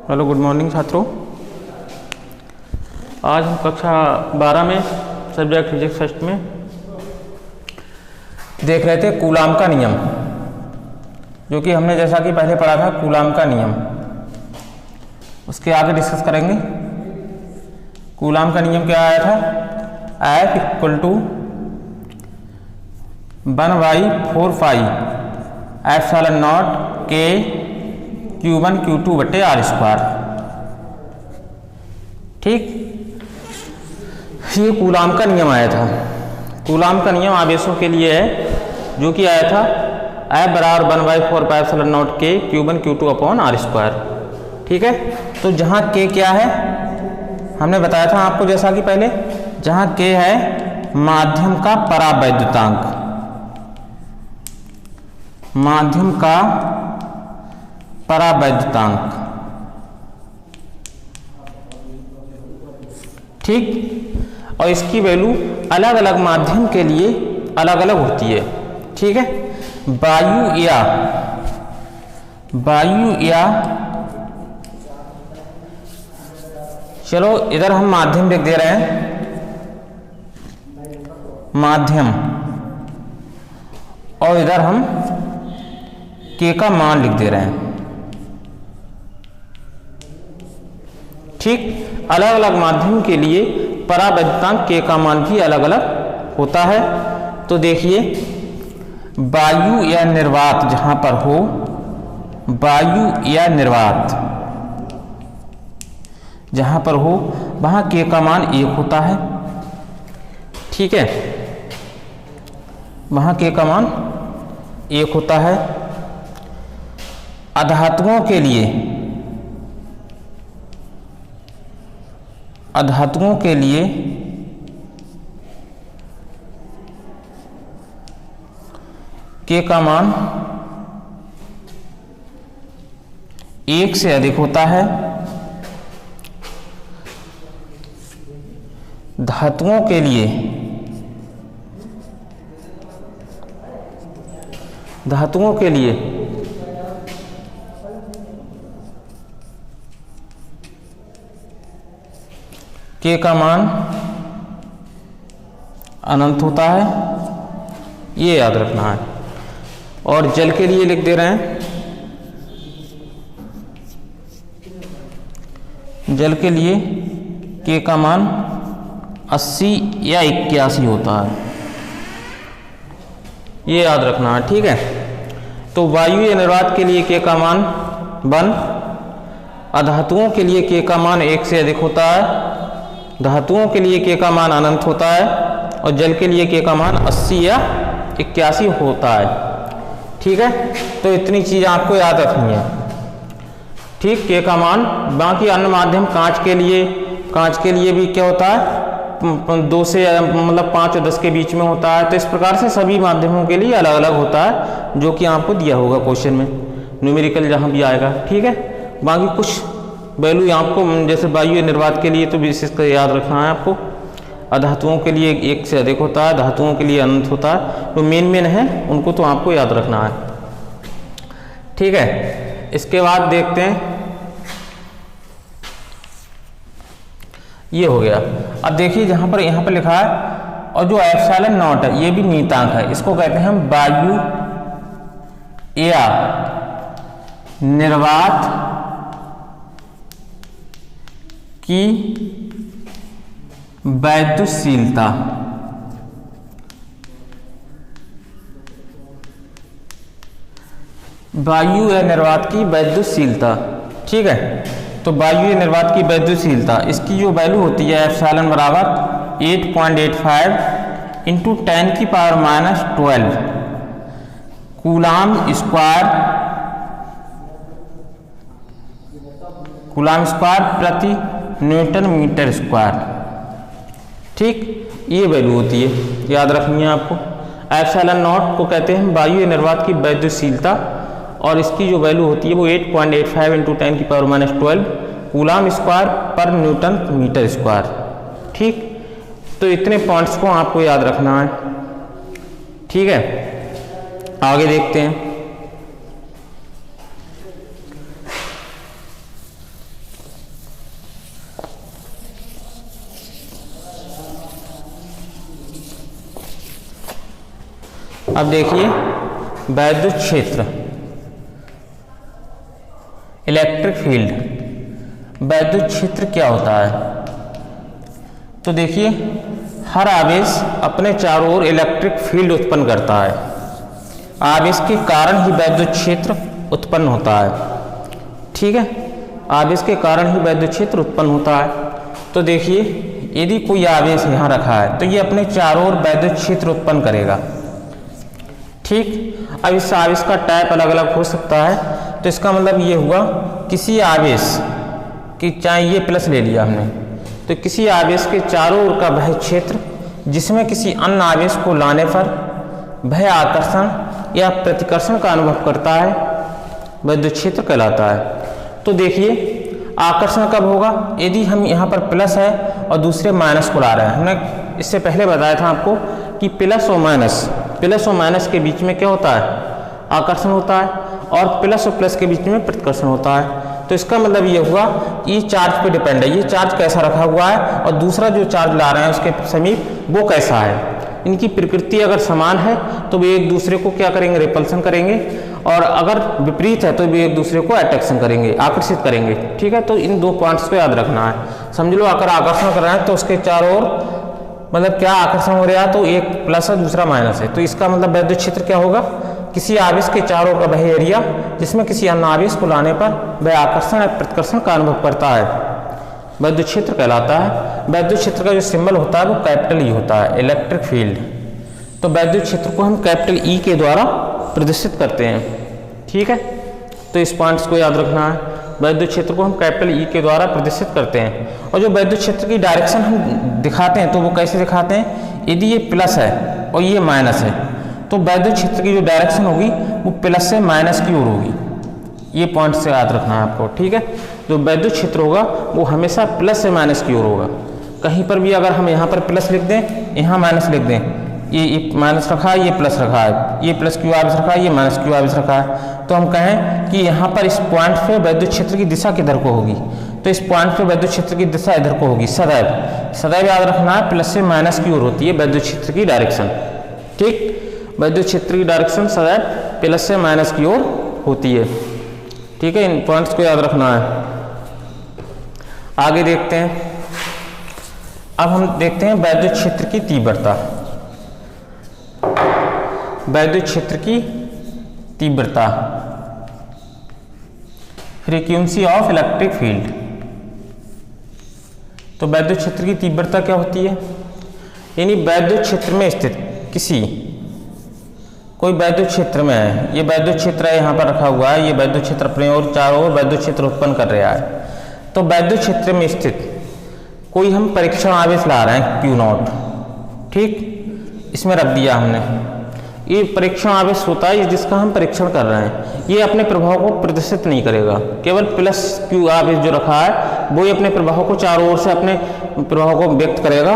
Hello, good morning छात्रों। आज हम कक्षा 12 में सब्जेक्ट फिजिक्स फर्स्ट में देख रहे थे कूलाम का नियम, जो कि हमने जैसा कि पहले पढ़ा था कूलाम का नियम। उसके आगे डिस्कस करेंगे। कूलाम का नियम क्या आया था? F = 1/4 ε0 K Q1 Q2/r²। ठीक, ये कूलाम का नियम आया था। कूलाम का नियम आवेशों के लिए है, जो कि आया था F = 1/4 ε0 K Q1 Q2/r²। ठीक है, तो जहाँ K क्या है हमने बताया था आपको, जैसा कि पहले, जहाँ K है माध्यम का परावैद्युतांक, माध्यम का परावैद्युतांक। ठीक, और इसकी वैल्यू अलग अलग माध्यम के लिए अलग अलग होती है। ठीक है, वायु या चलो इधर हम माध्यम लिख दे रहे हैं, माध्यम, और इधर हम K का मान लिख दे रहे हैं। ठीक, अलग अलग माध्यम के लिए परावैद्युतांक K का मान भी अलग अलग होता है। तो देखिए, वायु या निर्वात जहां पर हो, वायु या निर्वात जहां पर हो, वहां K का मान 1 होता है। ठीक है, वहां K का मान 1 होता है। अधातुओं के लिए K का मान 1 से अधिक होता है। धातुओं के लिए K का मान अनंत होता है, ये याद रखना है। और जल के लिए लिख दे रहे हैं, जल के लिए K का मान 80 या 81 होता है, ये याद रखना है। ठीक है, तो वायु या निर्वात के लिए K का मान 1, अधातुओं के लिए K का मान 1 से अधिक होता है, धातुओं के लिए K का मान अनंत होता है, और जल के लिए K का मान 80 या 81 होता है। ठीक है, तो इतनी चीज आपको याद रखनी है। ठीक, K का मान। बाकी अन्य माध्यम कांच के लिए भी क्या होता है, 2 से मतलब 5 और 10 के बीच में होता है। तो इस प्रकार से सभी माध्यमों के लिए अलग अलग होता है, जो कि आपको दिया होगा क्वेश्चन में, न्यूमेरिकल जहां भी आएगा। ठीक है, बाकी कुछ वैल्यू आपको, जैसे वायु या निर्वात के लिए तो विशेष कर याद रखना है आपको। अधातुओं के लिए 1 से अधिक होता है, धातुओं के लिए अनंत होता है। तो मेन है उनको तो आपको याद रखना है। ठीक है, इसके बाद देखते हैं, ये हो गया। अब देखिए, यहाँ पर लिखा है, और जो ε0 है ये भी नियतांक है, इसको कहते हैं हम वायु या निर्वात की वैद्युतशीलता। वायु या निर्वात की वैद्युतशीलता। ठीक है, तो वायु या निर्वात की वैद्युतशीलता, इसकी जो वैल्यू होती है ε = 8.85 × 10⁻⁻12 कूलाम स्क्वायर प्रति न्यूटन मीटर स्क्वायर। ठीक, ये वैल्यू होती है, याद रखनी है आपको। ε0 को कहते हैं वायु या निर्वात की वैद्युतशीलता, और इसकी जो वैल्यू होती है वो 8.85 × 10⁻12 कूलाम स्क्वायर पर न्यूटन मीटर स्क्वायर। ठीक, तो इतने पॉइंट्स को आपको याद रखना है। ठीक है, आगे देखते हैं। अब देखिए वैद्युत क्षेत्र, इलेक्ट्रिक फील्ड, वैद्युत क्षेत्र क्या होता है? तो देखिए हर आवेश अपने चारों ओर इलेक्ट्रिक फील्ड उत्पन्न करता है। आवेश के कारण ही वैद्युत क्षेत्र उत्पन्न होता है। ठीक है, आवेश के कारण ही वैद्युत क्षेत्र उत्पन्न होता है। तो देखिए यदि कोई आवेश यहाँ रखा है तो ये अपने चारों ओर वैद्युत क्षेत्र उत्पन्न करेगा। ठीक, अब इस आवेश का टाइप अलग अलग हो सकता है। तो इसका मतलब ये हुआ किसी आवेश की, चाहे ये प्लस ले लिया हमने, तो किसी आवेश के चारों ओर का वह क्षेत्र जिसमें किसी अन्य आवेश को लाने पर वह आकर्षण या प्रतिकर्षण का अनुभव करता है, वैद्युत क्षेत्र कहलाता है। तो देखिए आकर्षण कब होगा? यदि हम यहाँ पर प्लस है और दूसरे माइनस को ला रहे हैं। हमने इससे पहले बताया था आपको कि प्लस और माइनस के बीच में क्या होता है? आकर्षण होता है, और प्लस और प्लस के बीच में प्रतिकर्षण होता है। तो इसका मतलब ये हुआ कि ये चार्ज पे डिपेंड है, ये चार्ज कैसा रखा हुआ है और दूसरा जो चार्ज ला रहे हैं उसके समीप वो कैसा है। इनकी प्रकृति अगर समान है तो वे एक दूसरे को क्या करेंगे? रिपल्सन करेंगे, और अगर विपरीत है तो वे एक दूसरे को अट्रैक्शन करेंगे, आकर्षित करेंगे। ठीक है, तो इन दो पॉइंट्स को याद रखना है। समझ लो अगर आकर्षण कर रहे हैं तो उसके चारों ओर मतलब क्या आकर्षण हो रहा है? तो एक प्लस है दूसरा माइनस है। तो इसका मतलब वैद्युत क्षेत्र क्या होगा? किसी आवेश के चारों ओर का वह एरिया जिसमें किसी अन्य आवेश को लाने पर वह आकर्षण या प्रतिकर्षण का अनुभव करता है, वैद्युत क्षेत्र कहलाता है। वैद्युत क्षेत्र का जो सिंबल होता है वो कैपिटल ई होता है, इलेक्ट्रिक फील्ड। तो वैद्युत क्षेत्र को हम कैपिटल ई के द्वारा प्रदर्शित करते हैं। ठीक है, तो इस पॉइंट्स को याद रखना है। वैद्युत क्षेत्र को हम कैपिटल ई के द्वारा प्रदर्शित करते हैं। और जो वैद्युत क्षेत्र की डायरेक्शन हम दिखाते हैं तो वो कैसे दिखाते हैं? यदि ये प्लस है और ये माइनस है तो वैद्युत क्षेत्र की जो डायरेक्शन होगी वो प्लस से माइनस की ओर होगी। ये पॉइंट से याद रखना है आपको। ठीक है, जो वैद्युत क्षेत्र होगा वो हमेशा प्लस से माइनस की ओर होगा। कहीं पर भी अगर हम यहाँ पर प्लस लिख दें, यहाँ माइनस लिख दें, ये माइनस रखा है, ये प्लस रखा है, ये प्लस क्यू आवेश रखा है, ये माइनस क्यू आवेश रखा है, तो हम कहें कि यहाँ पर इस पॉइंट पे वैद्युत क्षेत्र की दिशा किधर को होगी? तो इस पॉइंट पे वैद्युत क्षेत्र की दिशा इधर को होगी, सदैव याद रखना है प्लस से माइनस की ओर होती है वैद्युत क्षेत्र की डायरेक्शन। ठीक, वैद्युत क्षेत्र की डायरेक्शन सदैव प्लस से माइनस की ओर होती है। ठीक है, इन पॉइंट्स को याद रखना है। आगे देखते हैं। अब हम देखते हैं वैद्युत क्षेत्र की तीव्रता। वैद्युत क्षेत्र की तीव्रता, फ्रीक्वेंसी ऑफ इलेक्ट्रिक फील्ड। तो वैद्युत क्षेत्र की तीव्रता क्या होती है? यानी वैद्युत क्षेत्र में स्थित कोई वैद्युत क्षेत्र में है, ये वैद्युत क्षेत्र है यहाँ पर रखा हुआ है, ये वैद्युत क्षेत्र अपने और चारों ओर वैद्युत क्षेत्र उत्पन्न कर रहा है। तो वैद्युत क्षेत्र में स्थित कोई हम परीक्षण आवेश ला रहे हैं Q0। ठीक, इसमें रख दिया हमने, ये परीक्षण आवेश होता है जिसका हम परीक्षण कर रहे हैं। ये अपने प्रभाव को प्रदर्शित नहीं करेगा, केवल प्लस क्यू आवेश जो रखा है वो ही अपने प्रभाव को चारों ओर से अपने प्रभाव को व्यक्त करेगा।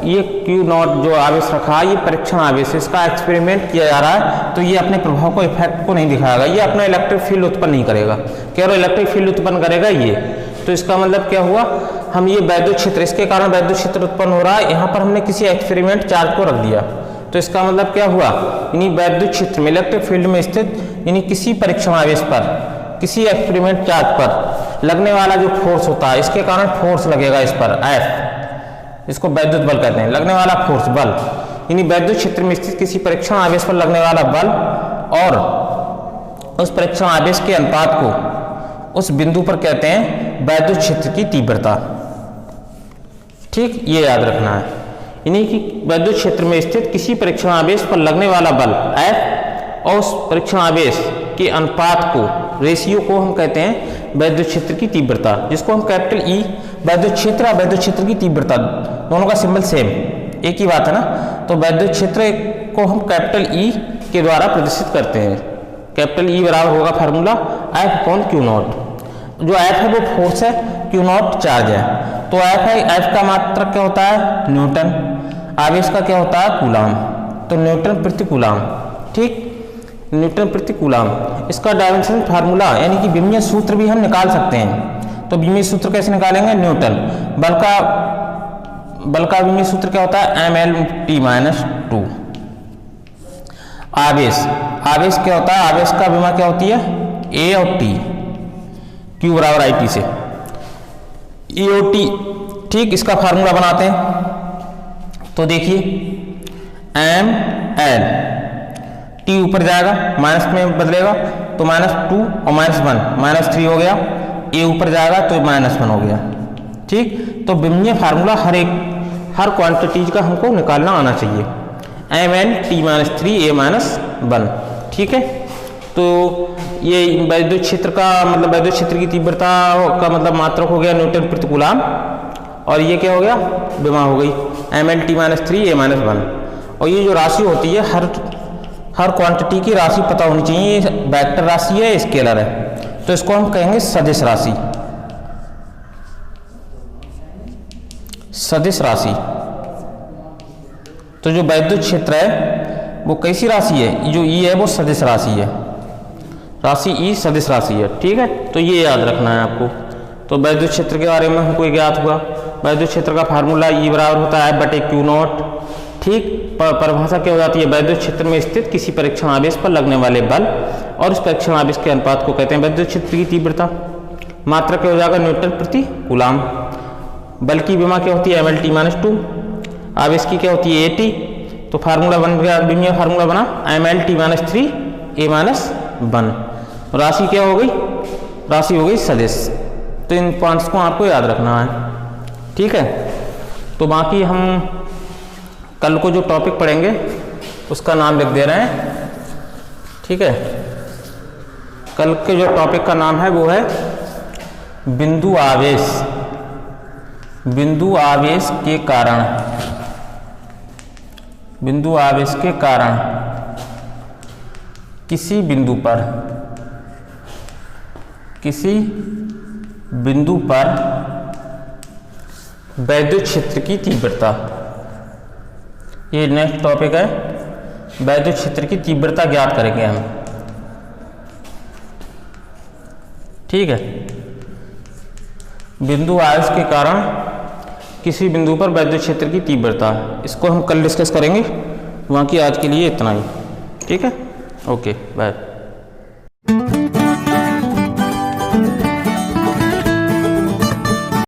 ये Q0 जो आवेश रखा है ये परीक्षण आवेश है, इसका एक्सपेरिमेंट किया जा रहा है, तो ये अपने प्रभाव को इफेक्ट को नहीं दिखाएगा, ये अपना इलेक्ट्रिक फील्ड उत्पन्न नहीं करेगा, केवल इलेक्ट्रिक फील्ड उत्पन्न करेगा ये। तो इसका मतलब क्या हुआ? हम ये वैद्युत क्षेत्र, इसके कारण वैद्युत क्षेत्र उत्पन्न हो रहा है, यहाँ पर हमने किसी एक्सपेरिमेंट चार्ज को रख दिया। तो इसका मतलब क्या हुआ? यानी वैद्युत क्षेत्र में इलेक्ट्रिक फील्ड में स्थित यानी किसी परीक्षण आवेश पर, किसी एक्सपेरिमेंट चार्ज पर लगने वाला जो फोर्स होता है, इसके कारण फोर्स लगेगा इस पर F, इसको वैद्युत बल कहते हैं, लगने वाला फोर्स बल। यानी वैद्युत क्षेत्र में स्थित किसी परीक्षण आवेश पर लगने वाला बल और उस परीक्षण आवेश के अनुपात को उस बिंदु पर कहते हैं वैद्युत क्षेत्र की तीव्रता। ठीक, ये याद रखना है। यानी कि वैद्युत क्षेत्र में स्थित किसी परीक्षण आवेश पर लगने वाला बल F और उस परीक्षण आवेश के अनुपात को, रेशियो को हम कहते हैं वैद्युत क्षेत्र की तीव्रता, जिसको हम कैपिटल E, वैद्युत क्षेत्र और वैद्युत क्षेत्र की तीव्रता दोनों का सिंबल सेम, एक ही बात है ना। तो वैद्युत क्षेत्र को हम कैपिटल E के द्वारा प्रदर्शित करते हैं। कैपिटल E बराबर होगा फार्मूला F/Q0। जो F है वो फोर्स है, Q0 चार्ज है। तो F है, F का मात्रक क्या होता है? न्यूटन। आवेश का क्या होता है? कूलाम। तो न्यूटन प्रति कूलाम। ठीक, न्यूटन प्रति कूलाम। इसका डायमेंशन फार्मूला यानी कि विमीय सूत्र भी हम निकाल सकते हैं। तो विमीय सूत्र कैसे निकालेंगे? न्यूटन। बल का विमीय सूत्र क्या होता है? mL/T - 2। आवेश, आवेश क्या होता है, आवेश का विमा क्या होती है, ए और टी, क्यू बराबर आई टी से, ए और टी। ठीक, इसका फार्मूला बनाते हैं। तो देखिए एम एल, टी ऊपर जाएगा माइनस में बदलेगा तो -2 और -1 -3 हो गया, ए ऊपर जाएगा तो -1 हो गया। ठीक, तो विमीय फार्मूला हर क्वांटिटीज का हमको निकालना आना चाहिए, एम एन टी -3 ए -1। ठीक है, तो ये वैद्युत क्षेत्र का मतलब वैद्युत क्षेत्र की तीव्रता का मतलब मात्रक हो गया न्यूटन प्रति कूलम, और ये क्या हो गया, विमा हो गई एम एल टी -3 ए -1। और ये जो राशि होती है हर क्वांटिटी की राशि पता होनी चाहिए, ये वेक्टर राशि है, स्केलर है, तो इसको हम कहेंगे सदिश राशि, सदिश राशि। तो जो वैद्युत क्षेत्र है वो कैसी राशि है, जो ई है वो सदिश राशि है, राशि ई सदिश राशि है। ठीक है, तो ये याद रखना है आपको। तो वैद्युत क्षेत्र के बारे में हमको ज्ञात हुआ, वैद्युत क्षेत्र का फार्मूला ई बराबर होता है F/Q0। ठीक, परिभाषा क्या हो जाती है, वैद्युत क्षेत्र में स्थित किसी परीक्षण आवेश पर लगने वाले बल और उस परीक्षण आवेश के अनुपात को कहते हैं वैद्युत क्षेत्र की तीव्रता। मात्रा क्या हो जाएगा, न्यूटन प्रति कूलम। बल की विमा क्या होती है, mL/t -2। आवेश की क्या होती है, AT। तो फार्मूला बन गया, विमीय फार्मूला बना mL/t -3 A -1। राशि क्या हो गई, राशि हो गई सदिश। तो इन पॉइंट्स को आपको याद रखना है। ठीक है, तो बाकी हम कल को जो टॉपिक पढ़ेंगे उसका नाम लिख दे रहे हैं। ठीक है, कल के जो टॉपिक का नाम है वो है बिंदु आवेश, बिंदु आवेश के कारण, बिंदु आवेश के कारण किसी बिंदु पर, किसी बिंदु पर वैद्युत क्षेत्र की तीव्रता। ये नेक्स्ट टॉपिक है, वैद्युत क्षेत्र की तीव्रता ज्ञात करेंगे हम। ठीक है, बिंदु आवेश के कारण किसी बिंदु पर वैद्युत क्षेत्र की तीव्रता, इसको हम कल डिस्कस करेंगे। बाकी आज के लिए इतना ही। ठीक है, ओके बाय।